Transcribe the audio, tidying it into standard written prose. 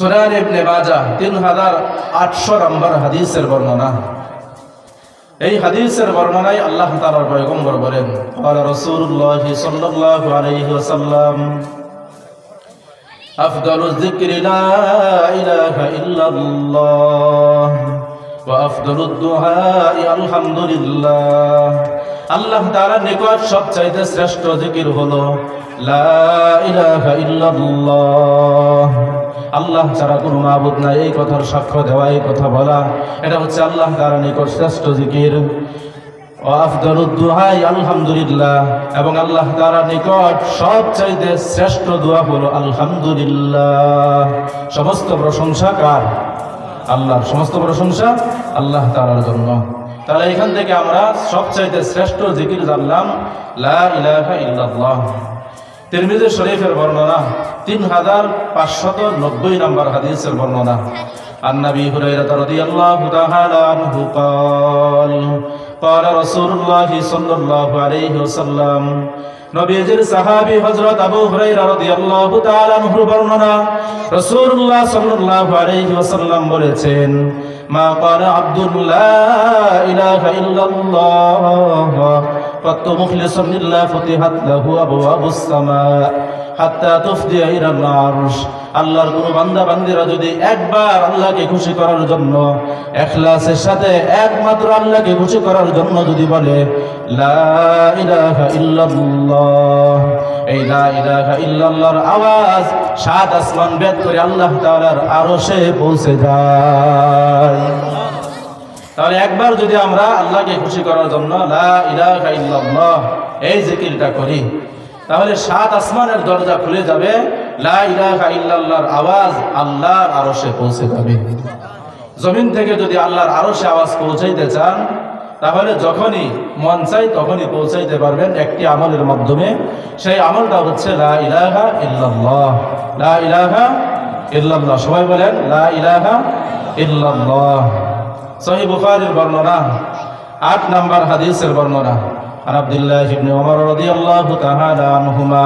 সুনান ইবনে মাজাহ 3800 নম্বর হাদিসের বর্ণনা। এই হাদিসের বর্ণনায় আল্লাহ তাআলার পয়গম্বর বলেন, ক্বালা রাসূলুল্লাহ সাল্লাল্লাহু আলাইহি ওয়াসাল্লাম, আফদালুয যিকরি লা ইলাহা ইল্লাল্লাহ ওয়া আফদালুদ দুআই আলহামদুলিল্লাহ। আল্লাহ তাআলার নিকট সবচাইতে শ্রেষ্ঠ জিকির হলো লা ইলাহা ইল্লাল্লাহ, আল্লাহ ছাড়া কোনো মাবুদ নাই, এই কথার সাক্ষ্য দেওয়া, এই কথা বলা, এটা হচ্ছে আল্লাহ তাআলার নিকট শ্রেষ্ঠ জিকির। ওয়া আফদালুদ দুআই আলহামদুলিল্লাহ, এবং আল্লাহ তাআলার নিকট সবচাইতে শ্রেষ্ঠ দোয়া হলো আলহামদুলিল্লাহ। সমস্ত প্রশংসা কার? আল্লাহর। সমস্ত প্রশংসা আল্লাহ তাআলার জন্য। তাহলে এখান থেকে আমরা সবচাইতে শ্রেষ্ঠ জিকির জানলাম লা ইলাহা ইল্লাল্লাহ। তিরমিজি শরীফের বর্ণনা 3590 নম্বর হাদিসের বর্ণনা। আন নবী হুরায়রা রাদিয়াল্লাহু তাআলা আনহু قال قال رسول الله صلى الله عليه وسلم, নবীজির সাহাবী হযরত আবু হুরায়রা রাদিয়াল্লাহু তাআলা আনহুর বর্ণনা, রাসূলুল্লাহ সাল্লাল্লাহু আলাইহি ওয়াসাল্লাম বলেছেন, মা ক্বালা আবদুল লা ইলাহা ইল্লাল্লাহ ফাত্তু মুখলিসান লিল্লাহ ফুতিহাত লাহু আবওয়াবুস সামা হাত্তা তুফদিয়া ইলাল আরশ। আল্লাহর কোন বান্দা বান্দীরা যদি একবার আল্লাহকে খুশি করার জন্য ইখলাসের সাথে একমাত্র আল্লাহকে খুশি করার জন্য যদি বলে লা ইলাহা ইল্লাল্লাহ, এই লা ইলাহা ইল্লাল্লাহর আওয়াজ সাত আসমান ভেদ করে আল্লাহ তাআলার আরশে পৌঁছে যায়। তাহলে একবার যদি আমরা আল্লাহকে খুশি করার জন্য লা ইলাহা ইল্লাল্লাহ এই জিকিরটা করি, তাহলে সাত আসমানের দরজা খুলে যাবে, লা ইলাহা ইল্লাল্লাহর আওয়াজ আল্লাহর আরশে পৌঁছে যাবে। জমিন থেকে যদি আল্লাহর আরশে আওয়াজ পৌঁছাইতে চান, তাহলে যখনই মন চাই তখনই পৌঁছাইতে পারবেন একটি আমলের মাধ্যমে। সেই আমলটা হচ্ছে লা ইলাহা ইল্লাল্লাহ। লা ইলাহা ইল্লাল্লাহ, সবাই বলেন লা ইলাহা ইল্লাল্লাহ। সহিহ বুখারীর বর্ণনা 8 নম্বর হাদিসের বর্ণনা। আন আব্দুল্লাহ ইবনে উমর রাদিয়াল্লাহু তাআলা আনহুমা